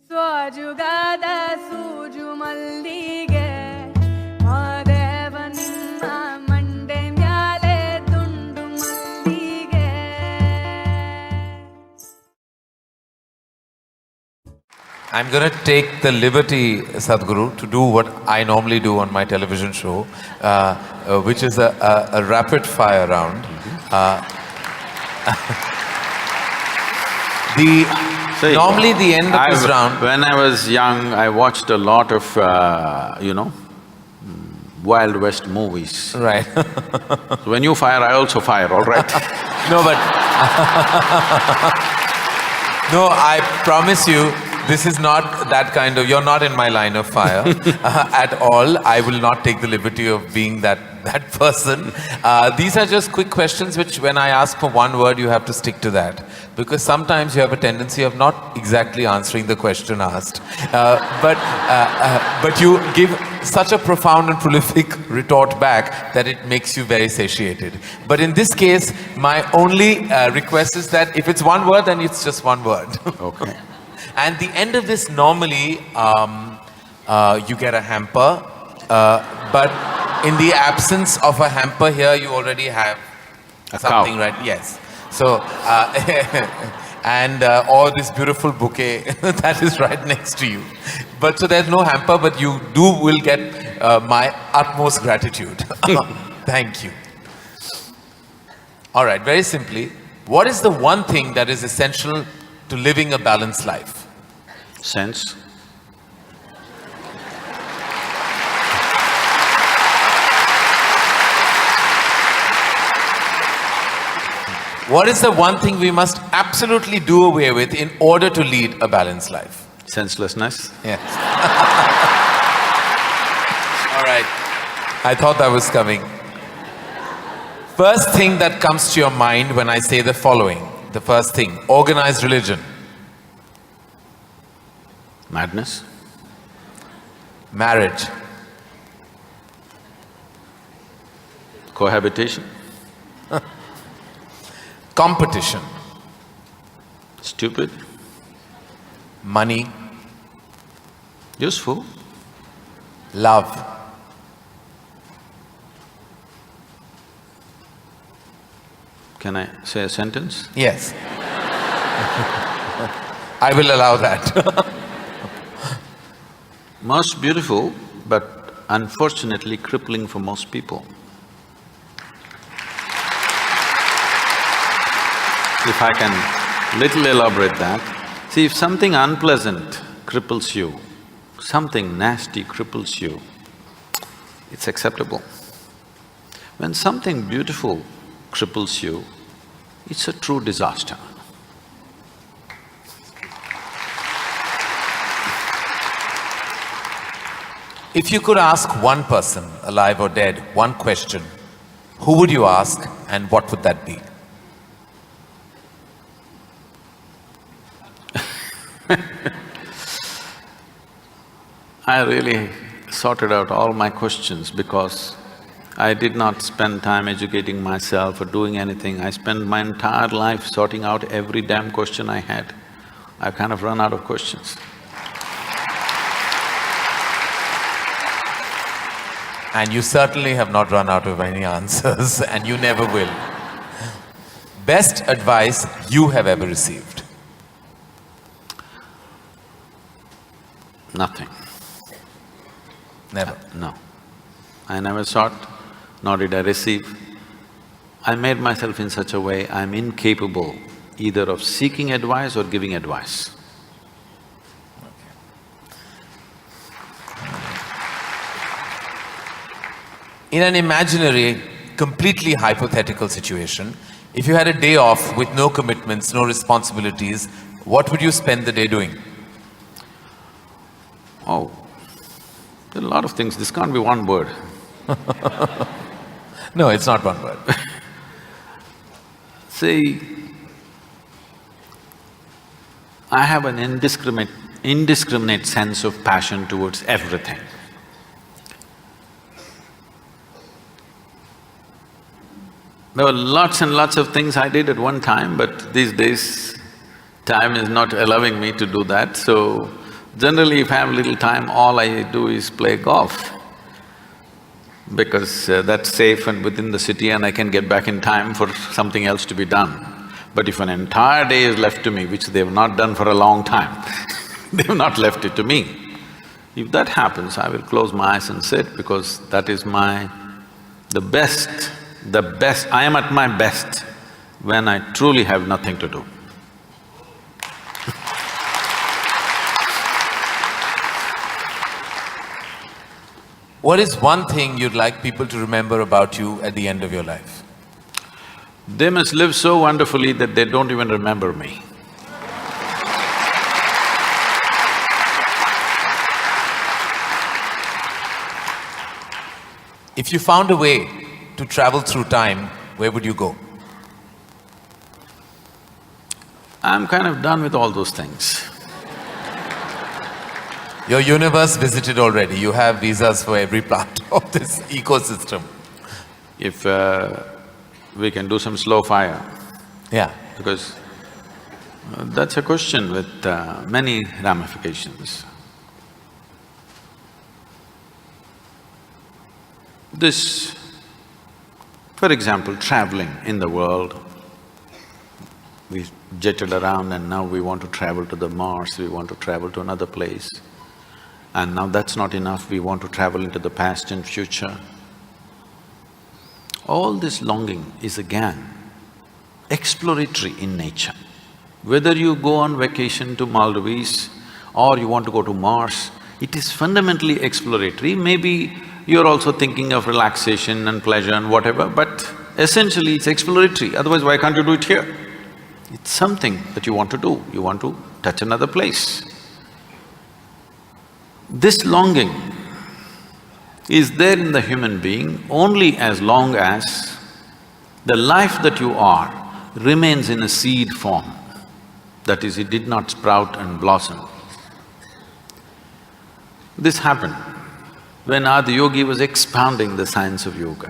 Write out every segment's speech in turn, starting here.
ಸ್ವಜುಗದ ಸೂಜು ಮಲ್ಲಿಗೆ ಮಾದೇವ ನಿಮ್ಮ ಮಂಡೆ ಮ್ಯಾಲೆ ದುಂಡು ಮಲ್ಲಿಗೆ. I'm going to take the liberty, Sadhguru, to do what I normally do on my television show, which is a rapid fire round. Normally the end of this round… When I was young, I watched a lot of, Wild West movies. Right. So when you fire, I also fire, all right? No, but no, I promise you, this is not that kind of… You're not in my line of fire at all. I will not take the liberty of being that person. These are just quick questions which when I ask for one word, you have to stick to that. Because sometimes you have a tendency of not exactly answering the question asked. But you give such a profound and prolific retort back that it makes you very satiated. But in this case, my only request is that if it's one word, then it's just one word. Okay. And the end of this, normally, you get a hamper, but in the absence of a hamper here, you already have something, cow. right? Yes. So, or this beautiful bouquet that is right next to you. But so there's no hamper, but you will get my utmost gratitude. Thank you. All right, very simply, what is the one thing that is essential to living a balanced life? Sense. What is the one thing we must absolutely do away with in order to lead a balanced life? Senselessness. Yes. All right. I thought that was coming. First thing that comes to your mind when I say the following, the first thing, organized religion. Madness. Marriage. Cohabitation. Competition. Stupid. Money. Useful. Love. Can I say a sentence? Yes. I will allow that. Most beautiful, but unfortunately crippling for most people. If I can little elaborate that, see, if something unpleasant cripples you, something nasty cripples you, it's acceptable. When something beautiful cripples you, it's a true disaster. If you could ask one person, alive or dead, one question, who would you ask and what would that be? I really sorted out all my questions because I did not spend time educating myself or doing anything. I spent my entire life sorting out every damn question I had. I've kind of run out of questions. And you certainly have not run out of any answers and you never will. Best advice you have ever received? Nothing. Never? No. I never sought, nor did I receive. I made myself in such a way I'm incapable either of seeking advice or giving advice. In an imaginary, completely hypothetical situation, if you had a day off with no commitments, no responsibilities, what would you spend the day doing? Oh, there are a lot of things, this can't be one word. No, it's not one word. See, I have an indiscriminate sense of passion towards everything. There were lots and lots of things I did at one time, but these days time is not allowing me to do that, so Generally, if I have little time, all I do is play golf because that's safe and within the city and I can get back in time for something else to be done. But if an entire day is left to me, which they've not done for a long time, they've not left it to me. If that happens, I will close my eyes and sit because that is the best, I am at my best when I truly have nothing to do. What is one thing you'd like people to remember about you at the end of your life? They must live so wonderfully that they don't even remember me. If you found a way to travel through time, where would you go? I'm kind of done with all those things. Your universe visited already, you have visas for every part of this ecosystem. If we can do some slow fire, Yeah. because that's a question with many ramifications. This, for example, traveling in the world, we jetted around and now we want to travel to the Mars, we want to travel to another place. And now that's not enough, we want to travel into the past and future. All this longing is again exploratory in nature. Whether you go on vacation to Maldives or you want to go to Mars, it is fundamentally exploratory. Maybe you're also thinking of relaxation and pleasure and whatever, but essentially it's exploratory, otherwise why can't you do it here? It's something that you want to do, you want to touch another place. This longing is there in the human being only as long as the life that you are remains in a seed form. That is, it did not sprout and blossom. This happened when Adiyogi was expounding the science of yoga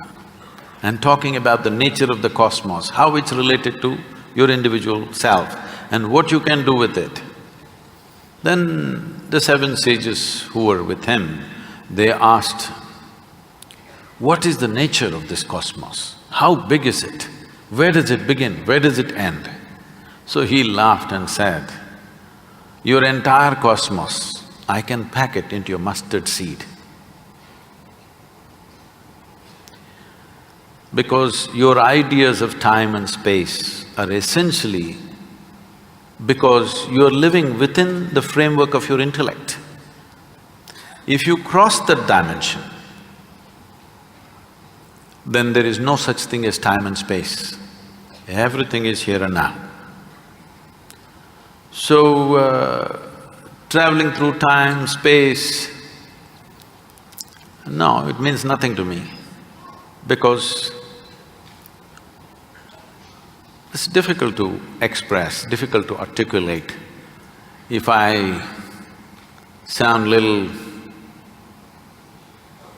and talking about the nature of the cosmos, how it's related to your individual self and what you can do with it. Then the seven sages who were with him, they asked, what is the nature of this cosmos? How big is it? Where does it begin? Where does it end? So he laughed and said, your entire cosmos, I can pack it into a mustard seed. Because your ideas of time and space are essentially because you're living within the framework of your intellect. If you cross that dimension, then there is no such thing as time and space. Everything is here and now. So, traveling through time, space, no, it means nothing to me because it's difficult to express, difficult to articulate. If I sound little…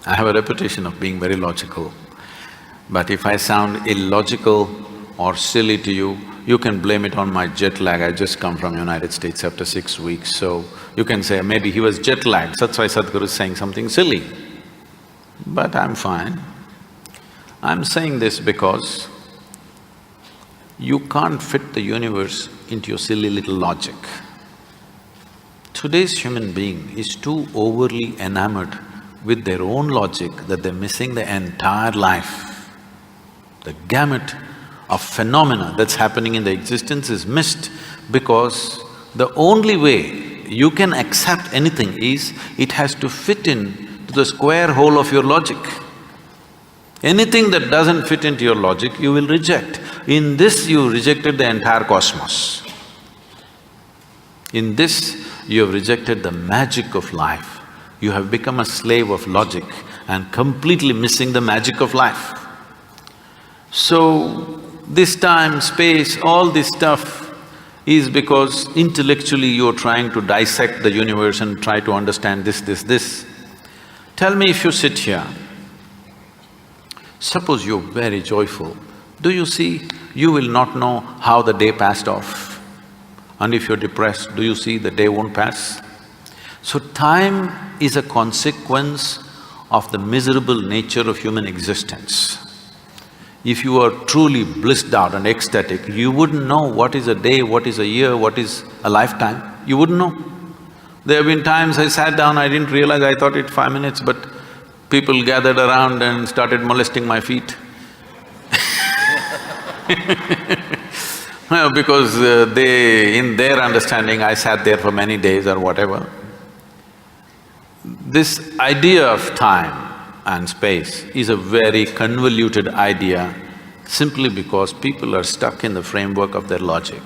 I have a reputation of being very logical, but if I sound illogical or silly to you, you can blame it on my jet lag. I just come from United States after 6 weeks, so you can say maybe he was jet lagged, that's why Sadhguru is saying something silly. But I'm fine. I'm saying this because you can't fit the universe into your silly little logic. Today's human being is too overly enamored with their own logic that they're missing the entire life. The gamut of phenomena that's happening in the existence is missed because the only way you can accept anything is it has to fit in to the square hole of your logic. Anything that doesn't fit into your logic, you will reject. In this, you rejected the entire cosmos. In this, you have rejected the magic of life. You have become a slave of logic and completely missing the magic of life. So, this time, space, all this stuff is because intellectually you're trying to dissect the universe and try to understand this. Tell me if you sit here, suppose you're very joyful, do you see, you will not know how the day passed off. And if you're depressed, do you see the day won't pass? So time is a consequence of the miserable nature of human existence. If you are truly blissed out and ecstatic, you wouldn't know what is a day, what is a year, what is a lifetime. You wouldn't know. There have been times I sat down, I didn't realize, I thought it 5 minutes, but people gathered around and started molesting my feet. Well, because in their understanding, I sat there for many days or whatever. This idea of time and space is a very convoluted idea simply because people are stuck in the framework of their logic.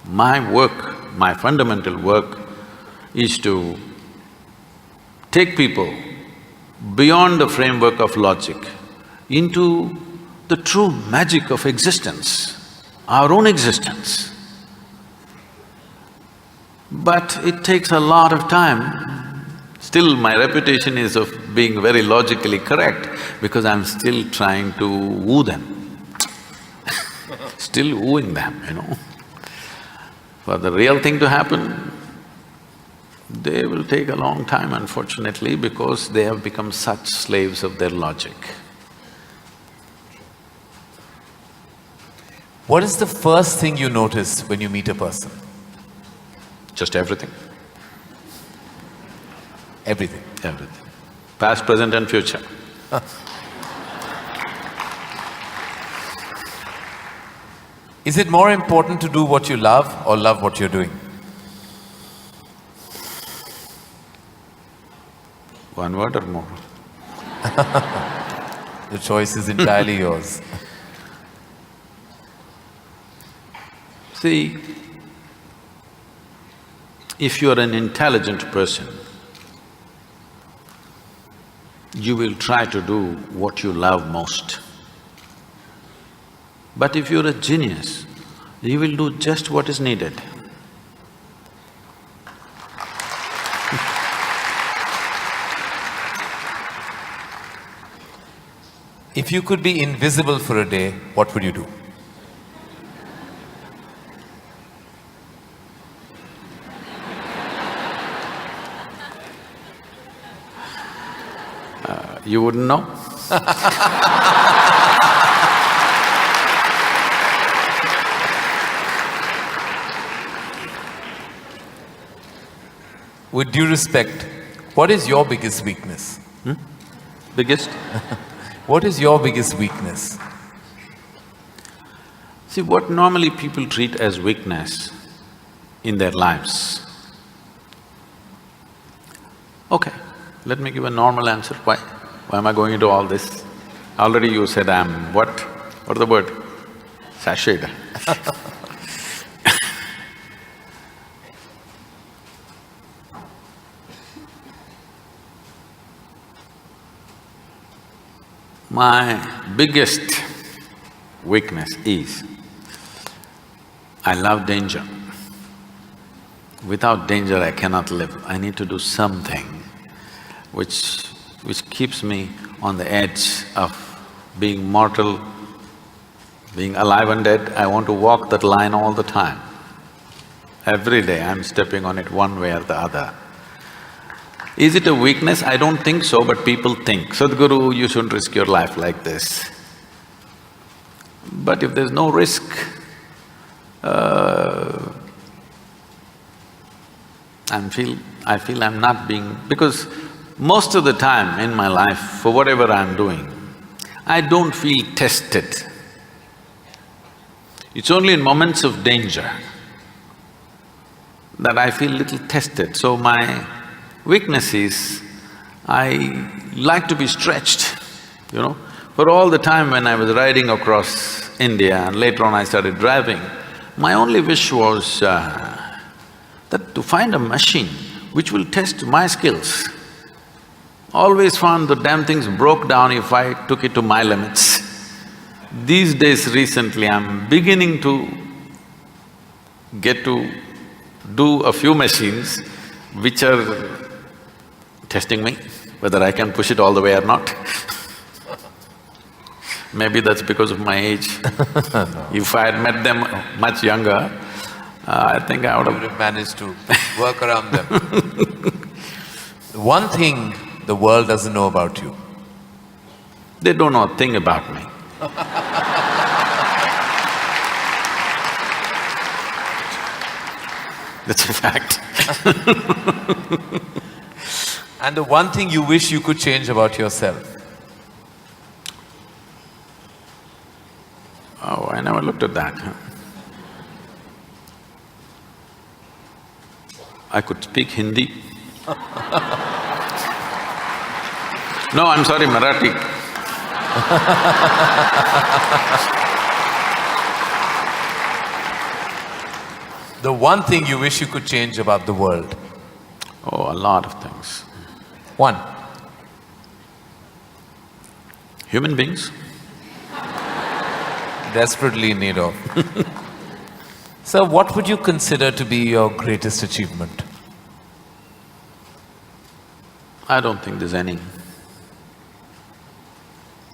My work, my fundamental work is to take people beyond the framework of logic into the true magic of existence, our own existence. But it takes a lot of time. Still, my reputation is of being very logically correct because I'm still trying to woo them still wooing them, you know. For the real thing to happen, they will take a long time, unfortunately, because they have become such slaves of their logic. What is the first thing you notice when you meet a person? Just everything. Everything. Everything. Past, present and future. Is it more important to do what you love or love what you're doing? One word or more? The choice is entirely yours. See, if you are an intelligent person, you will try to do what you love most. But if you're a genius, you will do just what is needed. If you could be invisible for a day, what would you do? You wouldn't know? With due respect, what is your biggest weakness? Biggest? What is your biggest weakness? See, what normally people treat as weakness in their lives. Okay, let me give a normal answer. Why? Why am I going into all this? Already you said I'm what? What's the word? Sashayed. My biggest weakness is, I love danger. Without danger, I cannot live. I need to do something which keeps me on the edge of being mortal, being alive and dead. I want to walk that line all the time. Every day I'm stepping on it one way or the other. Is it a weakness? I don't think so, but people think, Sadhguru, you shouldn't risk your life like this. But if there's no risk, I feel I'm not being… because most of the time in my life, for whatever I'm doing, I don't feel tested. It's only in moments of danger that I feel little tested. So my weakness is, I like to be stretched, you know. For all the time when I was riding across India and later on I started driving, my only wish was that to find a machine which will test my skills. Always found the damn things broke down if I took it to my limits. These days recently, I'm beginning to get to do a few machines which are testing me, whether I can push it all the way or not. Maybe that's because of my age. If I had met them much younger, I think I would have managed to work around them. One thing the world doesn't know about you. They don't know a thing about me. That's a fact. And the one thing you wish you could change about yourself. Oh, I never looked at that. I could speak Hindi. No, I'm sorry, Marathi. The one thing you wish you could change about the world. Oh, a lot of things. One. Human beings. Desperately in need of. Sir, what would you consider to be your greatest achievement? I don't think there's any.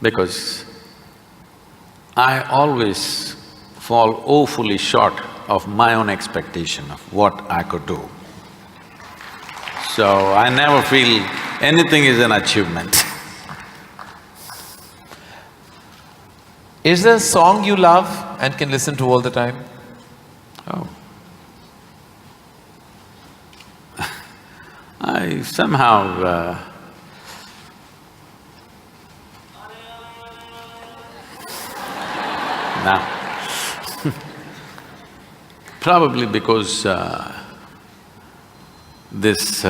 Because I always fall woefully short of my own expectation of what I could do. So I never feel anything is an achievement. Is there a song you love and can listen to all the time? Oh. I somehow now probably because this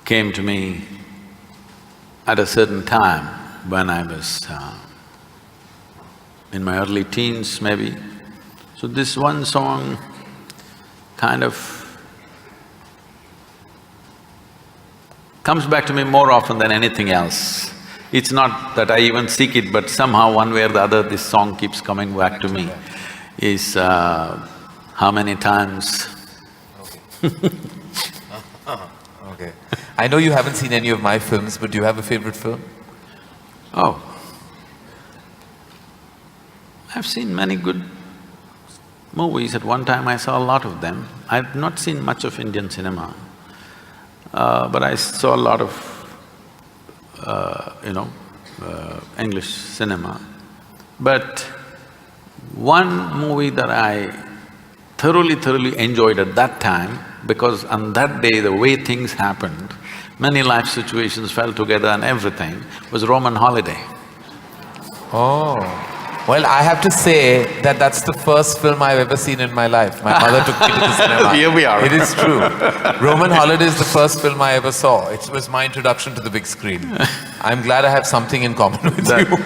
came to me at a certain time when I was in my early teens maybe. So this one song kind of comes back to me more often than anything else. It's not that I even seek it, but somehow one way or the other this song keeps coming back to me. Is how many times Okay. I know you haven't seen any of my films, but do you have a favorite film? Oh, I've seen many good movies. At one time I saw a lot of them. I've not seen much of Indian cinema, but I saw a lot of, English cinema. But one movie that I thoroughly enjoyed at that time, because on that day the way things happened, many life situations fell together and everything, was Roman Holiday. Oh, well, I have to say that that's the first film I've ever seen in my life. My mother took me to the cinema. Here we are. It is true. Roman Holiday is the first film I ever saw. It was my introduction to the big screen. I'm glad I have something in common with you.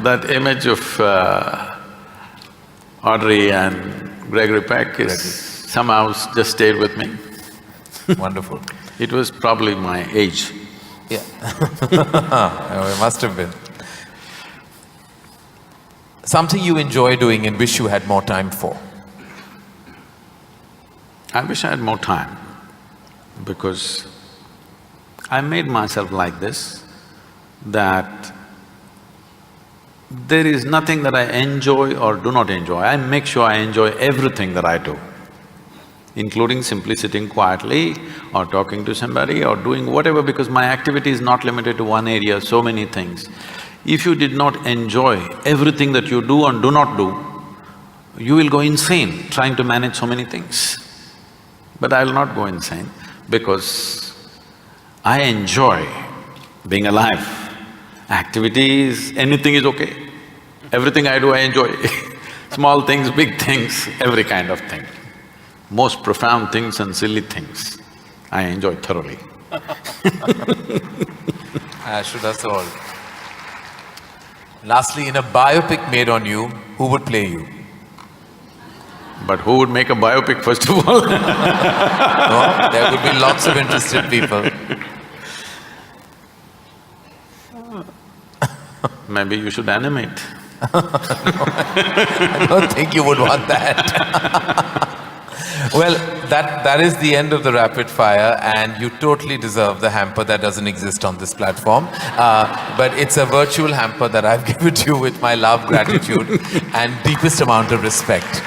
That image of Audrey and Gregory Peck is somehow just stayed with me. Wonderful. It was probably my age. Yeah. Oh, it must have been. Something you enjoy doing and wish you had more time for? I wish I had more time, because I made myself like this, that there is nothing that I enjoy or do not enjoy. I make sure I enjoy everything that I do, including simply sitting quietly or talking to somebody or doing whatever, because my activity is not limited to one area, so many things. If you did not enjoy everything that you do and do not do, you will go insane trying to manage so many things. But I'll not go insane, because I enjoy being alive. Activities, anything is okay. Everything I do, I enjoy. Small things, big things, every kind of thing. Most profound things and silly things, I enjoy thoroughly. Should us all. Lastly, in a biopic made on you, who would play you? But who would make a biopic first of all? No, there would be lots of interested people. Maybe you should animate. I don't think you would want that. Well, that is the end of the rapid fire, and you totally deserve the hamper that doesn't exist on this platform. But it's a virtual hamper that I've given to you with my love, gratitude and deepest amount of respect.